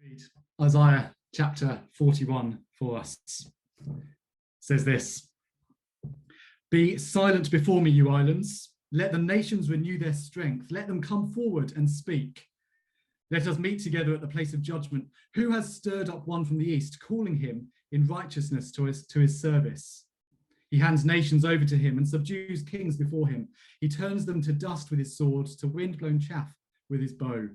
Read Isaiah chapter 41 for us. It says this: Be silent before me, you islands. Let the nations renew their strength. Let them come forward and speak. Let us meet together at the place of judgment. Who has stirred up one from the east, calling him in righteousness to his service? He hands nations over to him and subdues kings before him. He turns them to dust with his sword, to wind-blown chaff with his bow.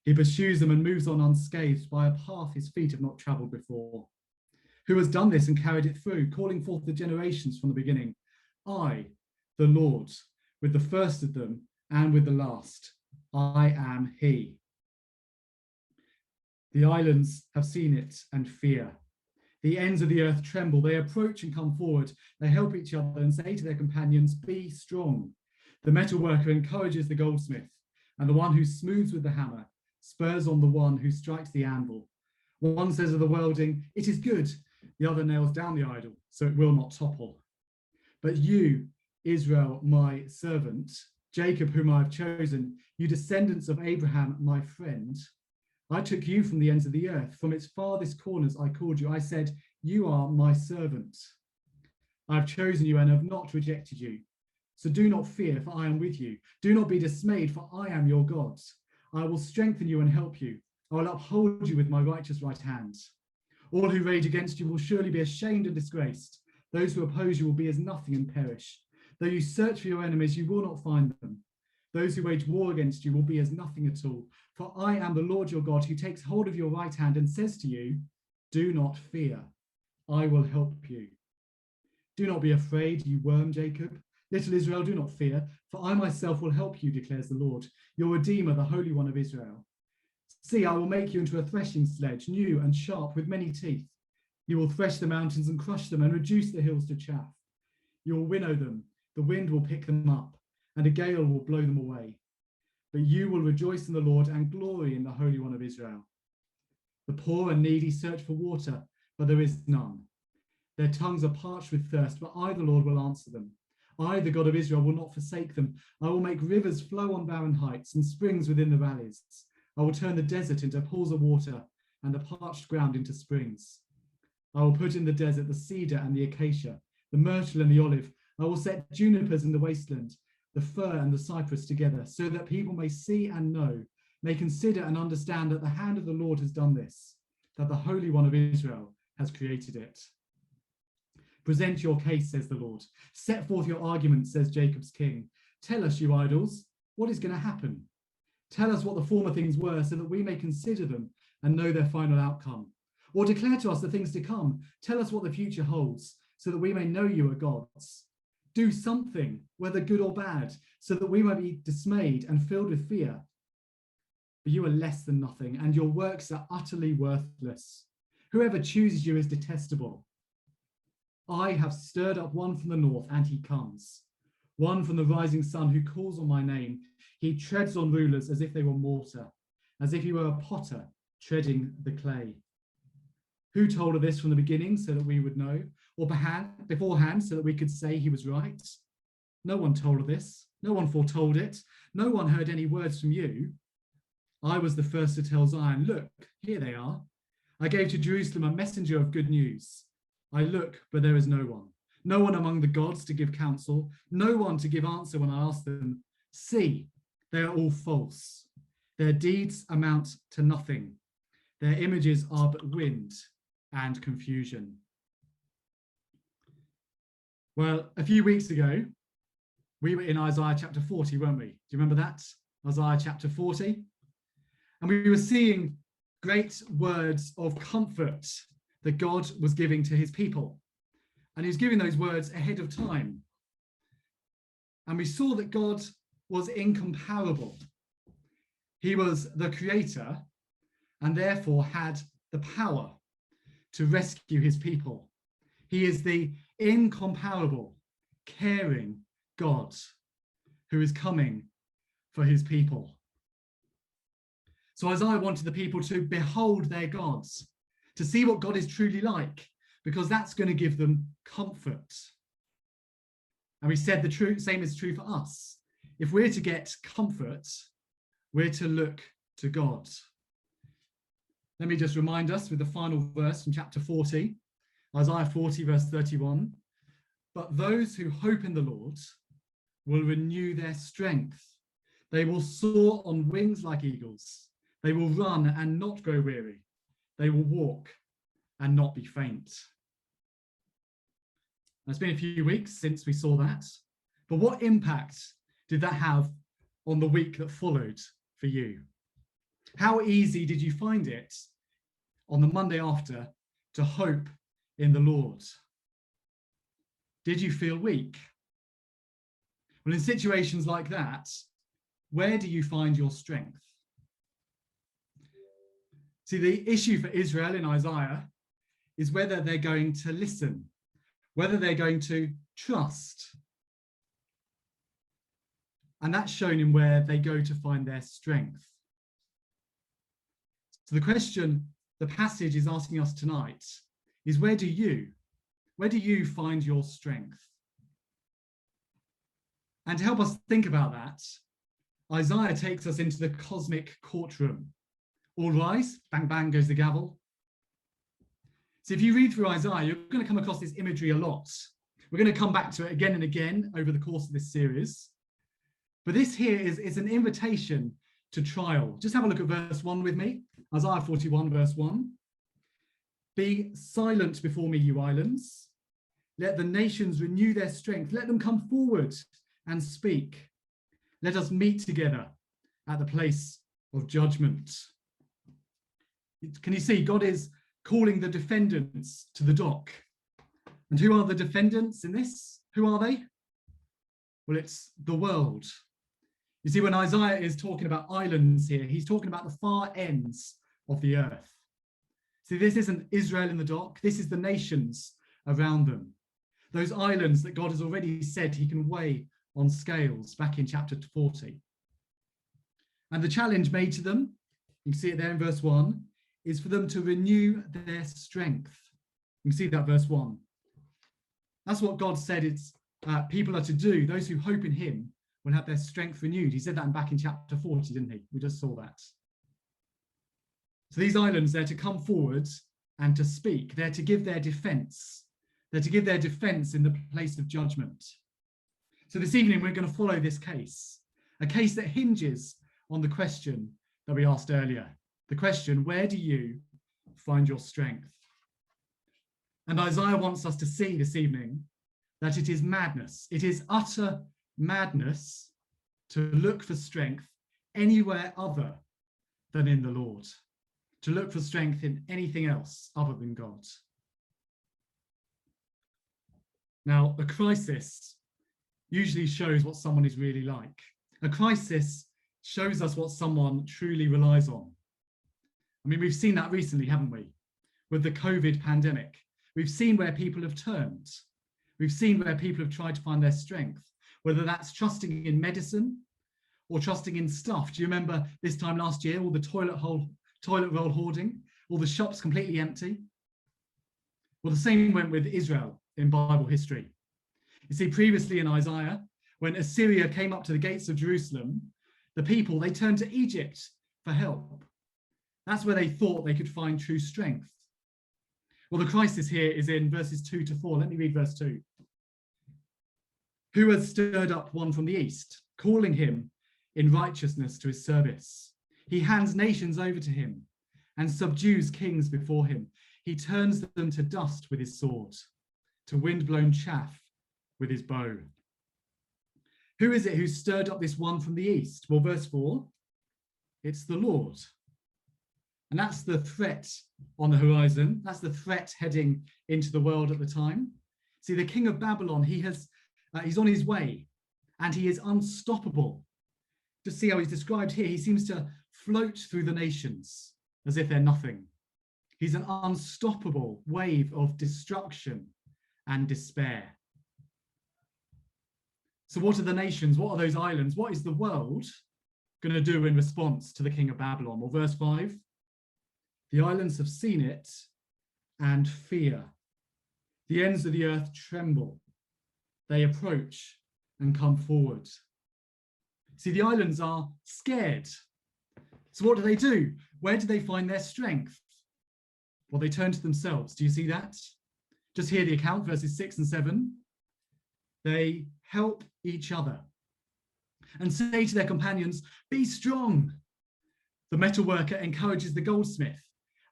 He pursues them and moves on unscathed by a path his feet have not travelled before. Who has done this and carried it through, calling forth the generations from the beginning? I, the Lord, with the first of them and with the last. I am he. The islands have seen it and fear. The ends of the earth tremble. They approach and come forward. They help each other and say to their companions, be strong. The metalworker encourages the goldsmith, and the one who smooths with the hammer spurs on the one who strikes the anvil. One says of the welding, it is good. The other nails down the idol, so it will not topple. But you, Israel, my servant, Jacob, whom I have chosen, you descendants of Abraham, my friend, I took you from the ends of the earth. From its farthest corners I called you. I said, you are my servant. I have chosen you and have not rejected you. So do not fear, for I am with you. Do not be dismayed, for I am your God. I will strengthen you and help you. I will uphold you with my righteous right hand. All who rage against you will surely be ashamed and disgraced. Those who oppose you will be as nothing and perish. Though you search for your enemies, you will not find them. Those who wage war against you will be as nothing at all. For I am the Lord your God, who takes hold of your right hand and says to you, do not fear, I will help you. Do not be afraid, you worm Jacob. Little Israel, do not fear, for I myself will help you, declares the Lord, your Redeemer, the Holy One of Israel. See, I will make you into a threshing sledge, new and sharp, with many teeth. You will thresh the mountains and crush them and reduce the hills to chaff. You will winnow them, the wind will pick them up, and a gale will blow them away. But you will rejoice in the Lord and glory in the Holy One of Israel. The poor and needy search for water, but there is none. Their tongues are parched with thirst, but I, the Lord, will answer them. I, the God of Israel, will not forsake them. I will make rivers flow on barren heights and springs within the valleys. I will turn the desert into pools of water and the parched ground into springs. I will put in the desert the cedar and the acacia, the myrtle and the olive. I will set junipers in the wasteland, the fir and the cypress together, so that people may see and know, may consider and understand that the hand of the Lord has done this, that the Holy One of Israel has created it. Present your case, says the Lord. Set forth your argument, says Jacob's king. Tell us, you idols, what is going to happen? Tell us what the former things were, so that we may consider them and know their final outcome. Or declare to us the things to come. Tell us what the future holds, so that we may know you are gods. Do something, whether good or bad, so that we may be dismayed and filled with fear. But you are less than nothing, and your works are utterly worthless. Whoever chooses you is detestable. I have stirred up one from the north, and he comes. One from the rising sun who calls on my name. He treads on rulers as if they were mortar, as if he were a potter treading the clay. Who told of this from the beginning so that we would know, or beforehand so that we could say he was right? No one told of this. No one foretold it. No one heard any words from you. I was the first to tell Zion, look, here they are. I gave to Jerusalem a messenger of good news. I look, but there is no one. No one among the gods to give counsel. No one to give answer when I ask them. See, they are all false. Their deeds amount to nothing. Their images are but wind and confusion. Well, a few weeks ago, we were in Isaiah chapter 40, weren't we? Do you remember that? Isaiah chapter 40. And we were seeing great words of comfort that God was giving to his people. And he was giving those words ahead of time. And we saw that God was incomparable. He was the creator and therefore had the power to rescue his people. He is the incomparable, caring God who is coming for his people. So Isaiah wanted the people to behold their gods, to see what God is truly like, because that's going to give them comfort. And we said the same is true for us. If we're to get comfort, we're to look to God. Let me just remind us with the final verse from chapter 40, Isaiah 40, verse 31. But those who hope in the Lord will renew their strength. They will soar on wings like eagles. They will run and not grow weary. They will walk and not be faint. It's been a few weeks since we saw that, but what impact did that have on the week that followed for you? How easy did you find it on the Monday after to hope in the Lord? Did you feel weak? Well, in situations like that, where do you find your strength? See, the issue for Israel in Isaiah is whether they're going to listen, whether they're going to trust. And that's shown in where they go to find their strength. So the question the passage is asking us tonight is, where do you find your strength? And to help us think about that, Isaiah takes us into the cosmic courtroom. All rise, bang, bang goes the gavel. So if you read through Isaiah, you're going to come across this imagery a lot. We're going to come back to it again and again over the course of this series. But this here is an invitation to trial. Just have a look at verse 1 with me. Isaiah 41, verse 1. Be silent before me, you islands. Let the nations renew their strength. Let them come forward and speak. Let us meet together at the place of judgment. Can you see? God is calling the defendants to the dock. And who are the defendants in this? Who are they? Well, it's the world. You see, when Isaiah is talking about islands here, he's talking about the far ends of the earth. See, this isn't Israel in the dock. This is the nations around them. Those islands that God has already said he can weigh on scales back in chapter 40. And the challenge made to them, you can see it there in verse 1, is for them to renew their strength. You can see that verse 1. That's what God said it's people are to do. Those who hope in him will have their strength renewed. He said that back in chapter 40, didn't he? We just saw that. So these islands, they're to come forward and to speak. They're to give their defense. They're to give their defense in the place of judgment. So this evening, we're going to follow this case, a case that hinges on the question that we asked earlier. The question, where do you find your strength? And Isaiah wants us to see this evening that it is madness. It is utter madness to look for strength anywhere other than in the Lord, to look for strength in anything else other than God. Now, a crisis usually shows what someone is really like. A crisis shows us what someone truly relies on. I mean, we've seen that recently, haven't we? With the COVID pandemic. We've seen where people have turned. We've seen where people have tried to find their strength, whether that's trusting in medicine or trusting in stuff. Do you remember this time last year, all the toilet roll hoarding, all the shops completely empty? Well, the same went with Israel in Bible history. You see, previously in Isaiah, when Assyria came up to the gates of Jerusalem, the people, they turned to Egypt for help. That's where they thought they could find true strength. Well, the crisis here is in verses 2 to 4. Let me read verse 2. Who has stirred up one from the east, calling him in righteousness to his service? He hands nations over to him and subdues kings before him. He turns them to dust with his sword, to wind-blown chaff with his bow. Who is it who stirred up this one from the east? Well, verse 4, it's the Lord. And that's the threat on the horizon. That's the threat heading into the world at the time. See, the king of Babylon, he's on his way and he is unstoppable. Just see how he's described here. He seems to float through the nations as if they're nothing. He's an unstoppable wave of destruction and despair. So what are the nations? What are those islands? What is the world going to do in response to the king of Babylon? Well, verse 5, the islands have seen it and fear. The ends of the earth tremble. They approach and come forward. See, the islands are scared. So what do? Where do they find their strength? Well, they turn to themselves. Do you see that? Just hear the account, verses 6 and 7. They help each other and say to their companions, "Be strong." The metalworker encourages the goldsmith,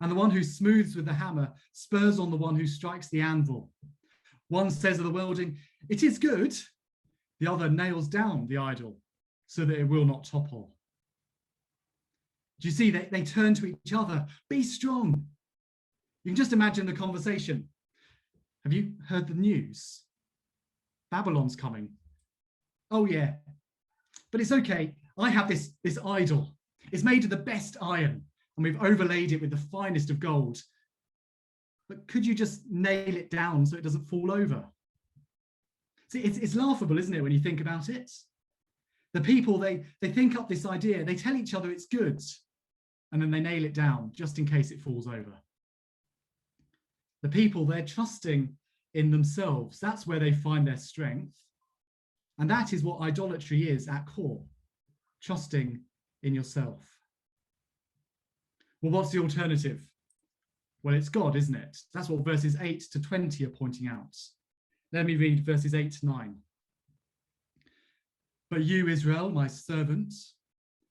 and the one who smooths with the hammer spurs on the one who strikes the anvil. One says of the welding, "It is good." The other nails down the idol so that it will not topple. Do you see, they turn to each other, "Be strong." You can just imagine the conversation. Have you heard the news? Babylon's coming. Oh yeah, but it's okay. I have this idol. It's made of the best iron, and we've overlaid it with the finest of gold. But could you just nail it down so it doesn't fall over? See, it's laughable, isn't it, when you think about it? The people, they think up this idea, they tell each other it's good, and then they nail it down just in case it falls over. The people, they're trusting in themselves. That's where they find their strength. And that is what idolatry is at core, trusting in yourself. Well, what's the alternative? Well, it's God, isn't it? That's what verses 8 to 20 are pointing out. Let me read verses 8 to 9. "But you, Israel, my servant,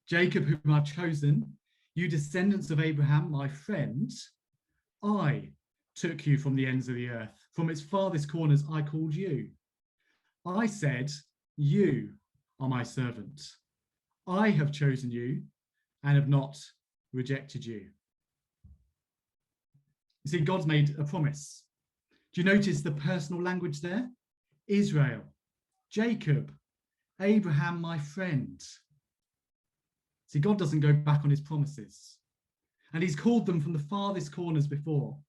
Jacob, whom I've chosen, you descendants of Abraham, my friend, I took you from the ends of the earth. From its farthest corners, I called you. I said, you are my servant. I have chosen you and have not rejected you." You see, God's made a promise. Do you notice the personal language there? Israel, Jacob, Abraham, my friend. See, God doesn't go back on his promises. And he's called them from the farthest corners before.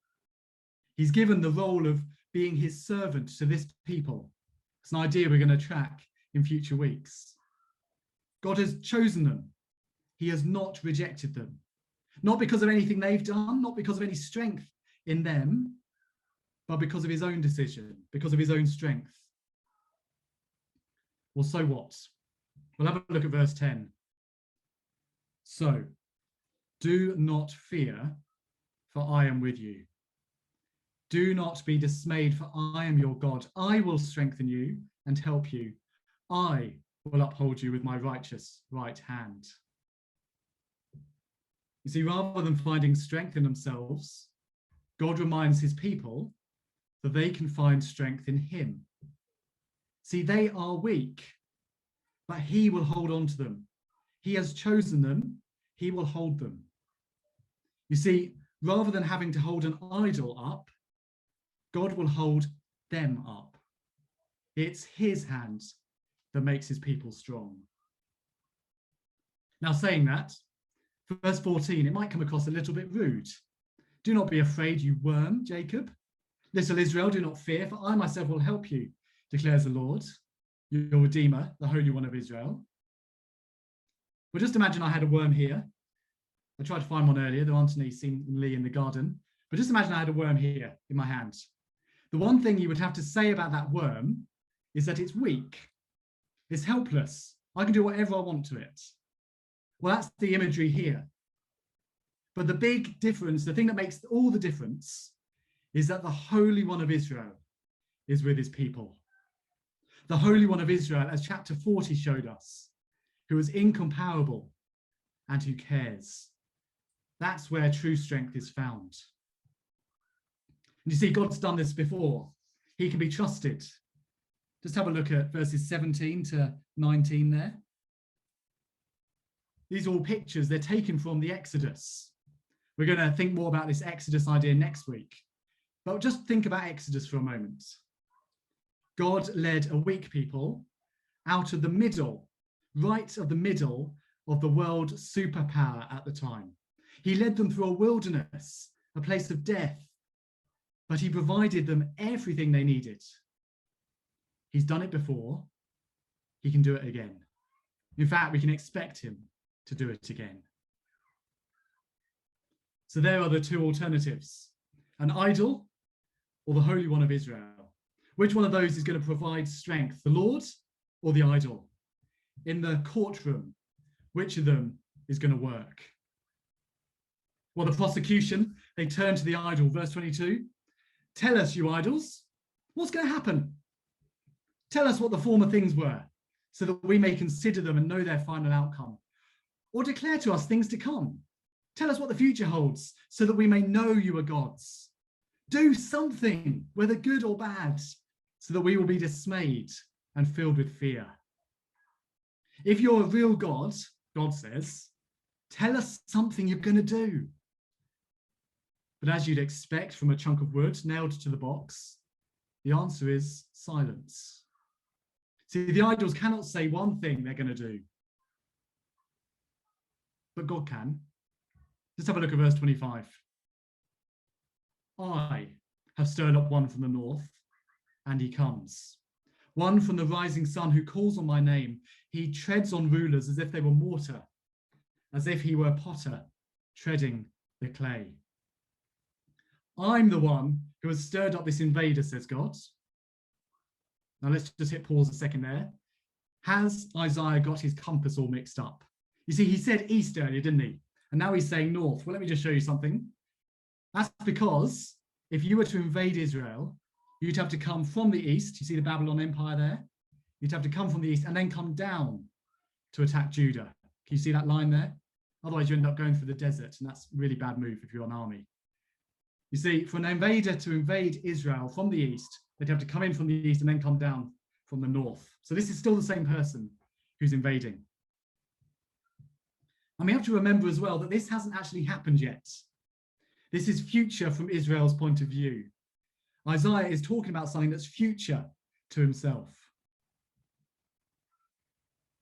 He's given the role of being his servant to this people. It's an idea we're going to track in future weeks. God has chosen them. He has not rejected them. Not because of anything they've done, not because of any strength in them, but because of his own decision, because of his own strength. Well, so what? We'll have a look at verse 10. "So, do not fear, for I am with you. Do not be dismayed, for I am your God. I will strengthen you and help you. I will uphold you with my righteous right hand." You see, rather than finding strength in themselves, God reminds his people that they can find strength in him. See, they are weak, but he will hold on to them. He has chosen them. He will hold them. You see, rather than having to hold an idol up, God will hold them up. It's his hand that makes his people strong. Now, saying that, verse 14, it might come across a little bit rude. "Do not be afraid, you worm, Jacob. Little Israel, do not fear, for I myself will help you, declares the Lord, your Redeemer, the Holy One of Israel." Well, just imagine I had a worm here. I tried to find one earlier. There aren't any seemingly in the garden. But just imagine I had a worm here in my hand. The one thing you would have to say about that worm is that it's weak. It's helpless. I can do whatever I want to it. Well, that's the imagery here. But the big difference, the thing that makes all the difference, is that the Holy One of Israel is with his people. The Holy One of Israel, as chapter 40 showed us, who is incomparable and who cares. That's where true strength is found. And you see, God's done this before. He can be trusted. Just have a look at verses 17 to 19 there. These are all pictures. They're taken from the Exodus. We're going to think more about this Exodus idea next week. But just think about Exodus for a moment. God led a weak people out of the middle, right of the middle of the world superpower at the time. He led them through a wilderness, a place of death, but he provided them everything they needed. He's done it before. He can do it again. In fact, we can expect him to do it again. So there are the two alternatives, an idol or the Holy One of Israel. Which one of those is going to provide strength, the Lord or the idol? In the courtroom, which of them is going to work? Well, the prosecution, they turn to the idol, verse 22. Tell us, you idols, what's going to happen? Tell us what the former things were, so that we may consider them and know their final outcome. Or declare to us things to come. Tell us what the future holds, so that we may know you are gods. Do something, whether good or bad, so that we will be dismayed and filled with fear. If you're a real God, God says, tell us something you're going to do. But as you'd expect from a chunk of wood nailed to the box, the answer is silence. See, the idols cannot say one thing they're going to do, but God can. Let's have a look at verse 25. I have stirred up one from the north, and he comes. One from the rising sun who calls on my name. He treads on rulers as if they were mortar, as if he were a potter treading the clay. I'm the one who has stirred up this invader, says God. Now let's just hit pause a second there. Has Isaiah got his compass all mixed up? You see, he said east earlier, didn't he? And now he's saying north. Well, let me just show you something. That's because if you were to invade Israel, you'd have to come from the east. You see the Babylon Empire there? You'd have to come from the east and then come down to attack Judah. Can you see that line there? Otherwise, you end up going through the desert, and that's a really bad move if you're an army. You see, for an invader to invade Israel from the east, they'd have to come in from the east and then come down from the north. So this is still the same person who's invading. And we have to remember as well that this hasn't actually happened yet. This is future from Israel's point of view. Isaiah is talking about something that's future to himself.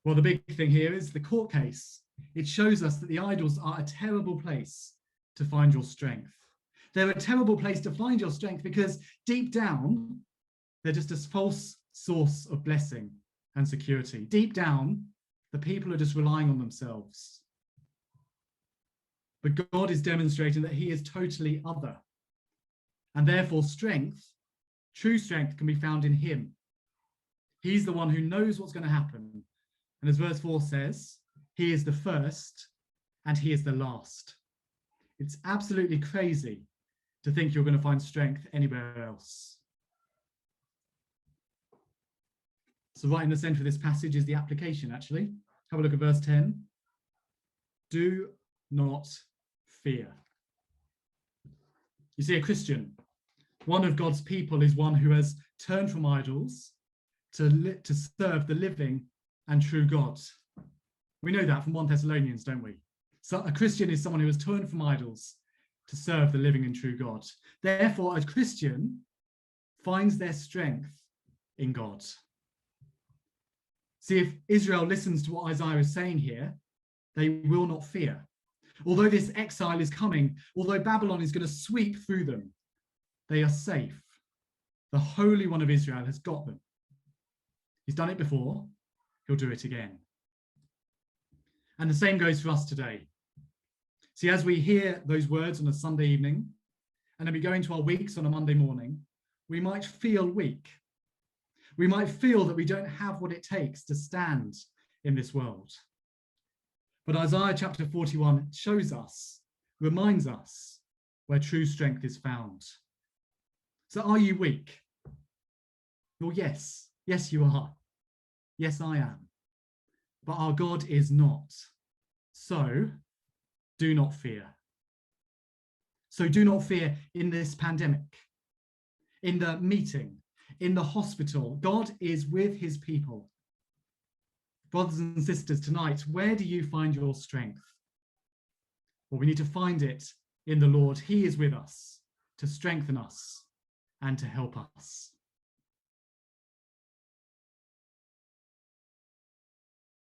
Well, the big thing here is the court case. It shows us that the idols are a terrible place to find your strength. They're a terrible place to find your strength because deep down, they're just a false source of blessing and security. Deep down, the people are just relying on themselves. But God is demonstrating that he is totally other. And therefore strength, true strength, can be found in him. He's the one who knows what's going to happen. And as verse 4 says, he is the first and he is the last. It's absolutely crazy to think you're going to find strength anywhere else. So right in the center of this passage is the application, actually. Have a look at verse 10. Do not fear. You see, a Christian, one of God's people, is one who has turned from idols to serve the living and true God. We know that from 1 Thessalonians, don't we? So a Christian is someone who has turned from idols to serve the living and true God. Therefore, a Christian finds their strength in God. See, if Israel listens to what Isaiah is saying here, they will not fear. Although this exile is coming, although Babylon is going to sweep through them, they are safe. The Holy One of Israel has got them. He's done it before, he'll do it again. And the same goes for us today. See, as we hear those words on a Sunday evening, and then we go into our weeks on a Monday morning, we might feel weak. We might feel that we don't have what it takes to stand in this world. But Isaiah chapter 41 shows us, reminds us where true strength is found. So are you weak? Well, yes. Yes, you are. Yes, I am. But our God is not. So do not fear. So do not fear in this pandemic, in the meeting, in the hospital. God is with his people. Brothers and sisters, tonight, where do you find your strength? Well, we need to find it in the Lord. He is with us to strengthen us and to help us.